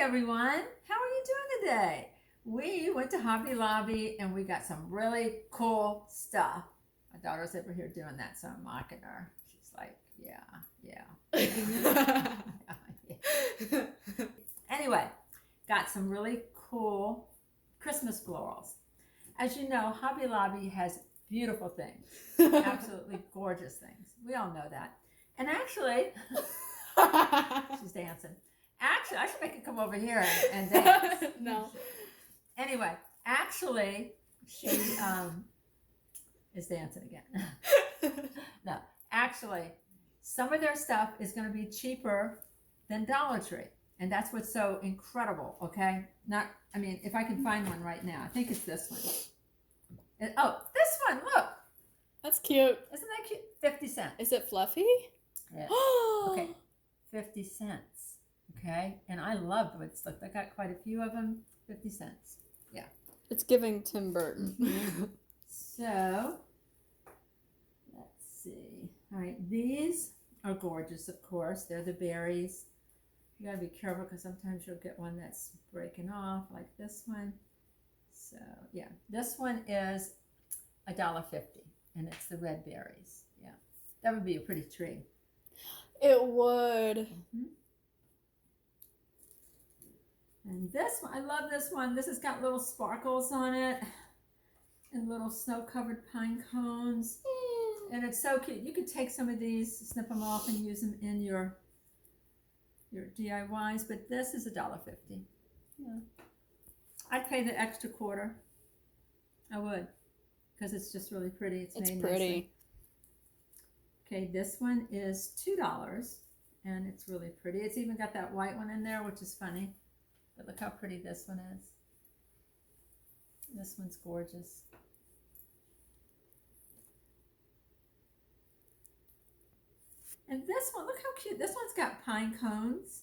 everyone. How are you doing today? We went to Hobby Lobby and we got some really cool stuff. My daughter's over here doing that, so I'm mocking her. She's like, yeah. Anyway, got some really cool Christmas florals. As you know, Hobby Lobby has beautiful things, absolutely gorgeous things. We all know that. And actually, she's dancing. Actually, I should make it come over here and dance. No. Anyway, actually, she is dancing again. No, actually, some of their stuff is going to be cheaper than Dollar Tree. And that's what's so incredible, okay? If I can find one right now. I think it's this one. This one, look. That's cute. Isn't that cute? 50 cents. Is it fluffy? Yeah. Okay, 50 cents. Okay, and I loved what it's looked. I got quite a few of them. 50 cents. Yeah. It's giving Tim Burton. So, let's see. All right, these are gorgeous, of course. They're the berries. You gotta be careful because sometimes you'll get one that's breaking off, like this one. So, yeah, this one is $1.50, and it's the red berries. Yeah, that would be a pretty tree. It would. Mm-hmm. And this one, I love this one. This has got little sparkles on it and little snow-covered pine cones. And it's so cute. You could take some of these, snip them off, and use them in your DIYs. But this is $1.50. Yeah. I'd pay the extra quarter. I would, because it's just really pretty. It's made pretty. Nicely. Okay, this one is $2, and it's really pretty. It's even got that white one in there, which is funny. But look how pretty this one is. This one's gorgeous. And this one, look how cute. This one's got pine cones.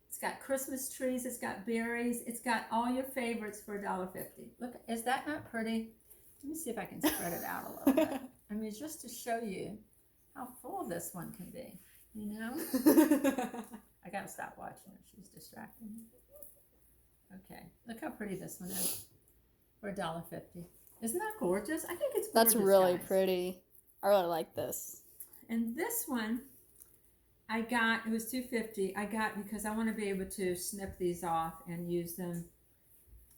It's got Christmas trees. It's got berries. It's got all your favorites for $1.50. Look, is that not pretty? Let me see if I can spread it out a little bit. I mean, just to show you how full this one can be, you know? I gotta stop watching her. She's distracting me. Okay, look how pretty this one is for $1.50. Isn't that gorgeous? I think it's gorgeous. That's really guys. pretty. I really like this. And this one, I got, it was $2.50. I got because I want to be able to snip these off and use them,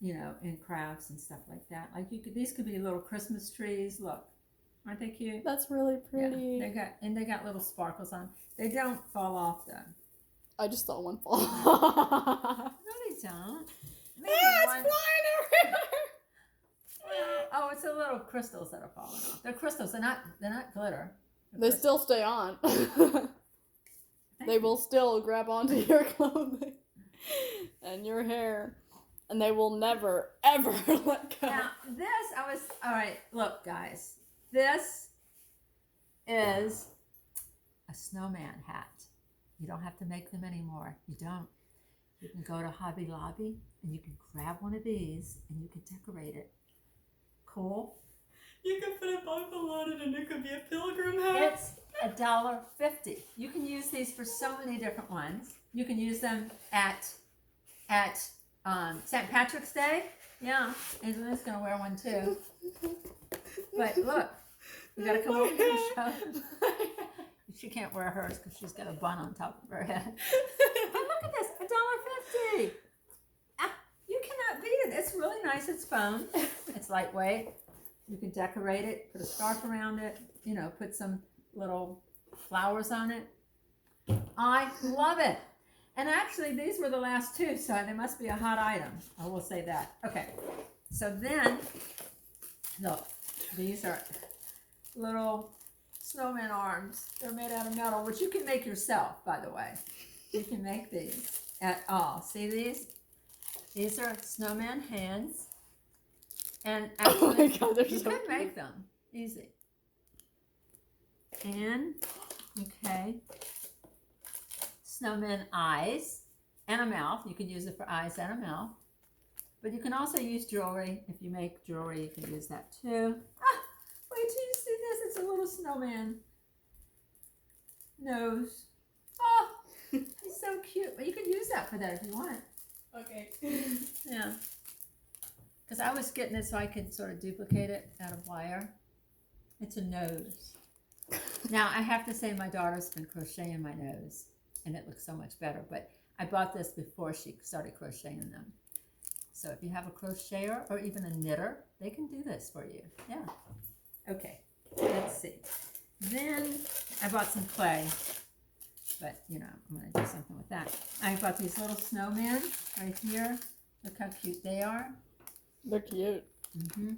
you know, in crafts and stuff like that. Like these could be little Christmas trees. Look, aren't they cute? That's really pretty. Yeah, they got little sparkles on. They don't fall off though. I just saw one fall. No, they don't. Maybe it's one. flying everywhere. Oh, it's the little crystals that are falling off. They're crystals. They're not glitter. They still stay on. They will still grab onto your clothing and your hair, and they will never, ever let go. Now, all right, look, guys. This is a snowman hat. You don't have to make them anymore. You don't. You can go to Hobby Lobby, and you can grab one of these, and you can decorate it. Cool? You can put a buckle on it, and it could be a pilgrim hat. It's $1.50. You can use these for so many different ones. You can use them at St. Patrick's Day. Yeah, Angelina's gonna wear one too. But look, you gotta come over here and show them. She can't wear hers because she's got a bun on top of her head. But look at this, $1.50. You cannot beat it. It's really nice. It's foam. It's lightweight. You can decorate it, put a scarf around it, you know, put some little flowers on it. I love it. And actually, these were the last two, so they must be a hot item. I will say that. Okay, so then, look, these are little snowman arms. They're made out of metal, which you can make yourself, by the way. You can make these at all. See these? These are snowman hands. And actually, oh my God, they're you so can cute. make them easy. And, okay, snowman eyes and a mouth. You can use it for eyes and a mouth. But you can also use jewelry. If you make jewelry, you can use that too. Wait till you see this. It's a little snowman nose. Oh, he's so cute. But you can use that for that if you want. Okay. Yeah. Because I was getting it so I could sort of duplicate it out of wire. It's a nose. Now, I have to say my daughter's been crocheting my nose, and it looks so much better. But I bought this before she started crocheting them. So if you have a crocheter or even a knitter, they can do this for you. Yeah. Okay, let's see. Then I bought some clay. But, you know, I'm going to do something with that. I bought these little snowmen right here. Look how cute they are. They're cute. Mm-hmm.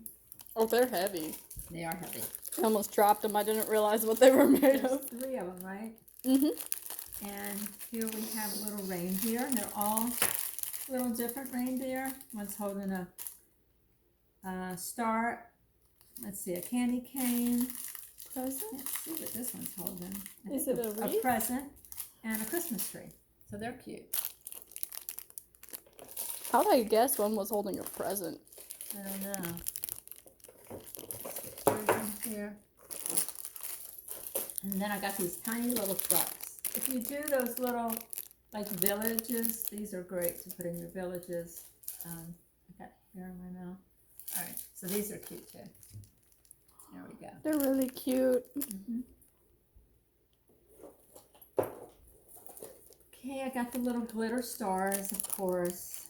Oh, they're heavy. They are heavy. I almost dropped them. I didn't realize what they were made There's of. 3 of them, right? Mm-hmm. And here we have a little reindeer. They're all little different reindeer. One's holding a star. Let's see, a candy cane. Present? Let's see what this one's holding. Is it a wreath? A present and a Christmas tree. So they're cute. How'd I guess one was holding a present? I don't know. Present here. And then I got these tiny little trucks. If you do those little, like, villages, these are great to put in your villages. I got hair in my mouth. All right, so these are cute too. There we go. They're really cute. Mm-hmm. Okay, I got the little glitter stars, of course.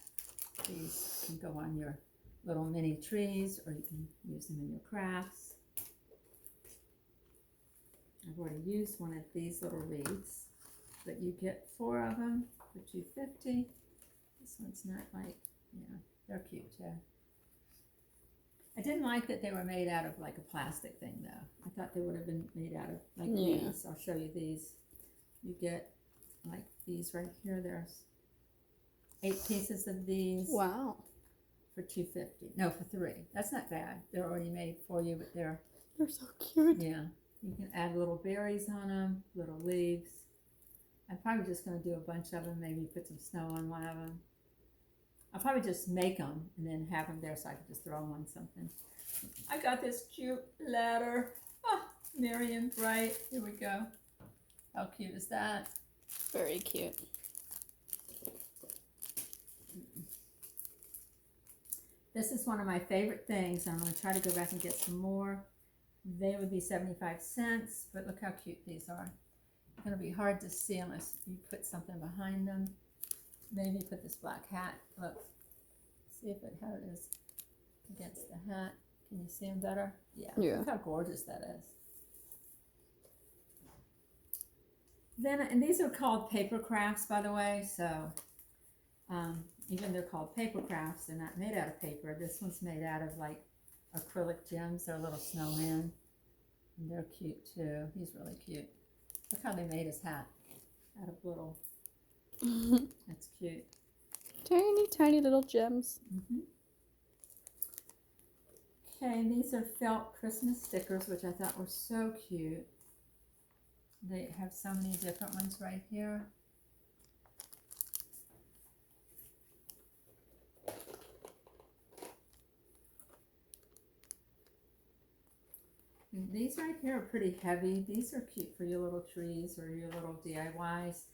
These can go on your little mini trees, or you can use them in your crafts. I've already used one of these little wreaths, but you get 4 of them for $2.50. This one's not like, yeah, they're cute too. I didn't like that they were made out of like a plastic thing though. I thought they would have been made out of like these. I'll show you these. You get like these right here. There's 8 pieces of these. Wow. For $2.50. No, for 3. That's not bad. They're already made for you, but they're so cute. yeah. You can add little berries on them, little leaves. I'm probably just going to do a bunch of them. Maybe put some snow on one of them. I'll probably just make them and then have them there so I can just throw them on something. I got this cute ladder. Oh, merry and bright. Here we go. How cute is that? Very cute. This is one of my favorite things. I'm going to try to go back and get some more. They would be 75 cents, but look how cute these are. It's going to be hard to see unless you put something behind them. Maybe put this black hat. Look. See if how it is against the hat. Can you see them better? Yeah. Look how gorgeous that is. Then, and these are called paper crafts, by the way. So, even they're called paper crafts. They're not made out of paper. This one's made out of like acrylic gems. They're little snowmen. And they're cute too. He's really cute. Look how they made his hat out of little. That's cute. Tiny, tiny little gems. Okay, these are felt Christmas stickers, which I thought were so cute. They have so many different ones right here. And these right here are pretty heavy. These are cute for your little trees or your little DIYs.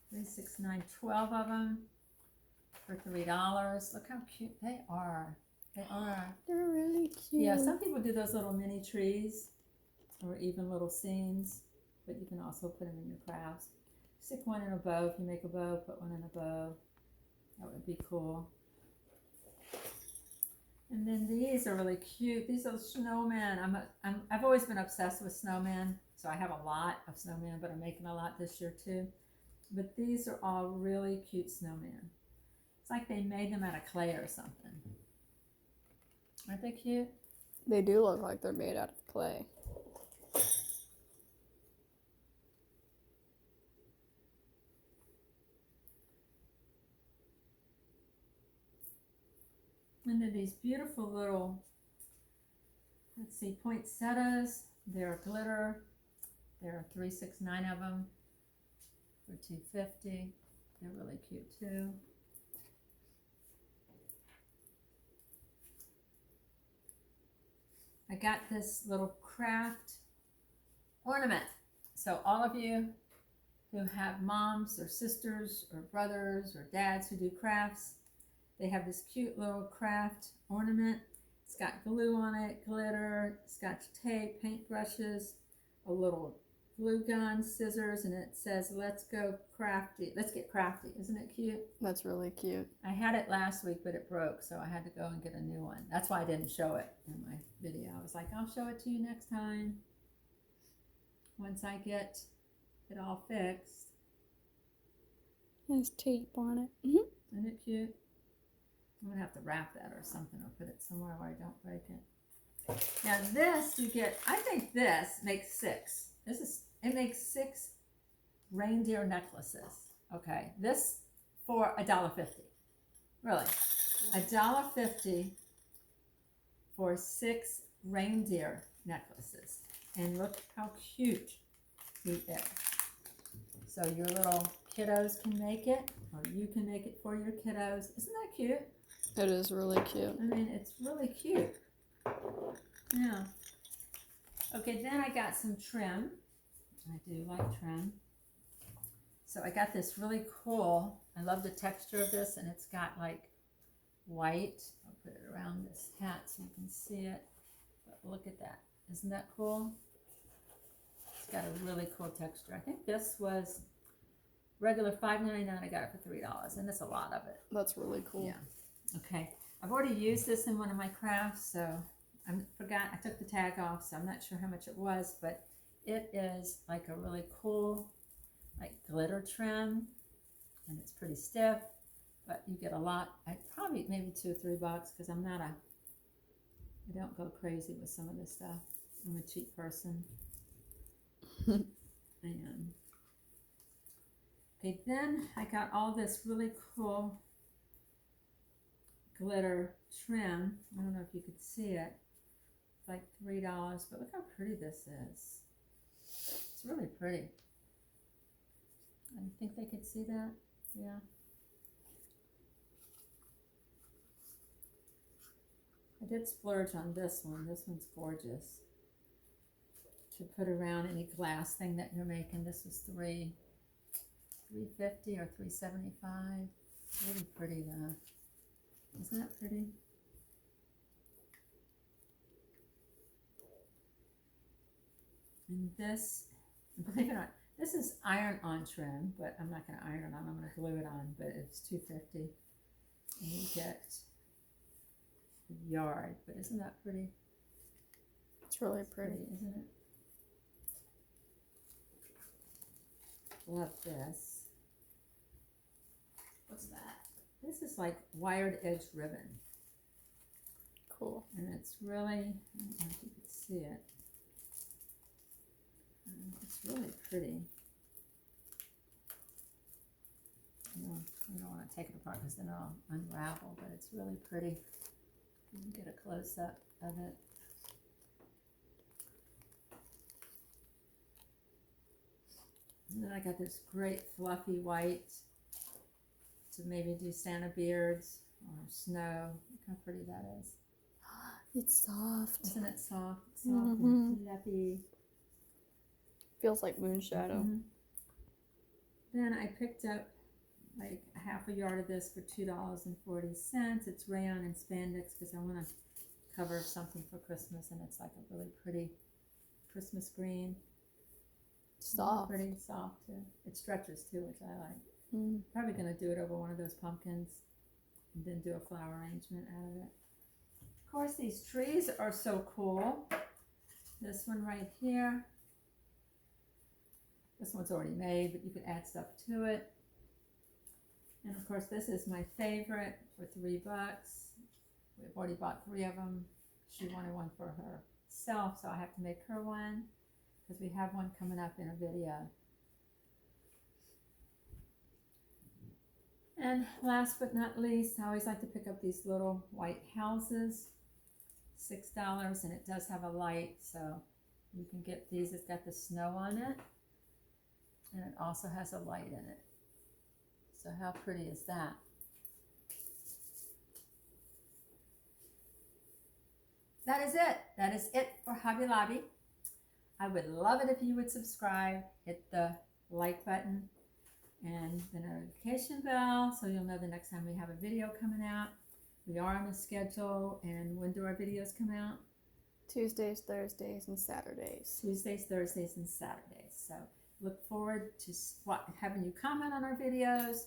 3, 6, 9, 12 of them for $3. Look how cute they are. They are. They're really cute. Yeah, some people do those little mini trees or even little scenes, but you can also put them in your crafts. Stick one in a bow. If you make a bow, put one in a bow. That would be cool. And then these are really cute. These are snowmen. I've always been obsessed with snowmen, so I have a lot of snowmen, but I'm making a lot this year too. But these are all really cute snowmen. It's like they made them out of clay or something. Aren't they cute? They do look like they're made out of clay. And they're these beautiful little, let's see, poinsettias. They're glitter. There are 3, 6, 9 of them for $2.50. They're really cute too. I got this little craft ornament. So all of you who have moms or sisters or brothers or dads who do crafts, They have this cute little craft ornament. It's got glue on it, glitter, scotch tape, paint brushes, a little glue gun, scissors, and it says, let's go crafty. Let's get crafty. Isn't it cute? That's really cute. I had it last week, but it broke, so I had to go and get a new one. That's why I didn't show it in my video. I was like, I'll show it to you next time once I get it all fixed. There's tape on it. Isn't it cute? I'm going to have to wrap that or something, or put it somewhere where I don't break it. Now this you get, I think this makes 6. It makes 6 reindeer necklaces. Okay, this for $1.50. Really, $1.50 for 6 reindeer necklaces. And look how cute he is. So your little kiddos can make it, or you can make it for your kiddos. Isn't that cute? It is really cute. I mean, it's really cute. Yeah. Okay, then I got some trim. I do like trim. So I got this really cool, I love the texture of this, and it's got like white. I'll put it around this hat so you can see it. But look at that. Isn't that cool? It's got a really cool texture. I think this was regular $5.99. I got it for $3, and that's a lot of it. That's really cool. Yeah. Okay. I've already used this in one of my crafts, so I forgot. I took the tag off, so I'm not sure how much it was, but it is like a really cool, like glitter trim, and it's pretty stiff, but you get a lot. I probably maybe $2 or $3 because I don't go crazy with some of this stuff. I'm a cheap person. And okay, then I got all this really cool glitter trim. I don't know if you could see it. It's like $3, but look how pretty this is. It's really pretty. I think they could see that. Yeah. I did splurge on this one. This one's gorgeous. To put around any glass thing that you're making. This was $3.50 or $3.75. Really pretty though. Isn't that pretty? And this, believe it or not, this is iron-on trim, but I'm not going to iron it on. I'm going to glue it on, but it's $2.50. And you get a yard. But isn't that pretty? It's really pretty. Isn't it? Love this. What's that? This is like wired edge ribbon. Cool. And it's really, I don't know if you can see it. It's really pretty. I don't want to take it apart because then it'll unravel, but it's really pretty. You can get a close-up of it. And then I got this great fluffy white to maybe do Santa beards or snow. Look how pretty that is. It's soft. Isn't it soft? Soft and fluffy. Feels like moonshadow. Then I picked up like a half a yard of this for $2.40. It's rayon and spandex because I want to cover something for Christmas, and it's like a really pretty Christmas green. Soft. Pretty soft too. It stretches too, which I like. Probably going to do it over one of those pumpkins and then do a flower arrangement out of it. Of course, these trees are so cool. This one right here. This one's already made, but you can add stuff to it. And of course, this is my favorite for $3. We've already bought 3 of them. She wanted one for herself, so I have to make her one because we have one coming up in a video. And last but not least, I always like to pick up these little white houses. $6, and it does have a light, so you can get these. It's got the snow on it, and it also has a light in it. So how pretty is that? That is it. That is it for Hobby Lobby. I would love it if you would subscribe, hit the like button, and the notification bell so you'll know the next time we have a video coming out. We are on a schedule, and when do our videos come out? Tuesdays, Thursdays, and Saturdays. Tuesdays, Thursdays, and Saturdays. So look forward to having you comment on our videos.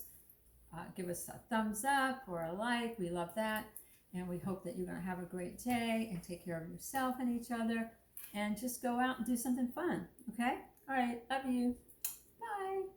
Give us a thumbs up or a like. We love that. And we hope that you're going to have a great day and take care of yourself and each other. And just go out and do something fun. Okay? All right. Love you. Bye.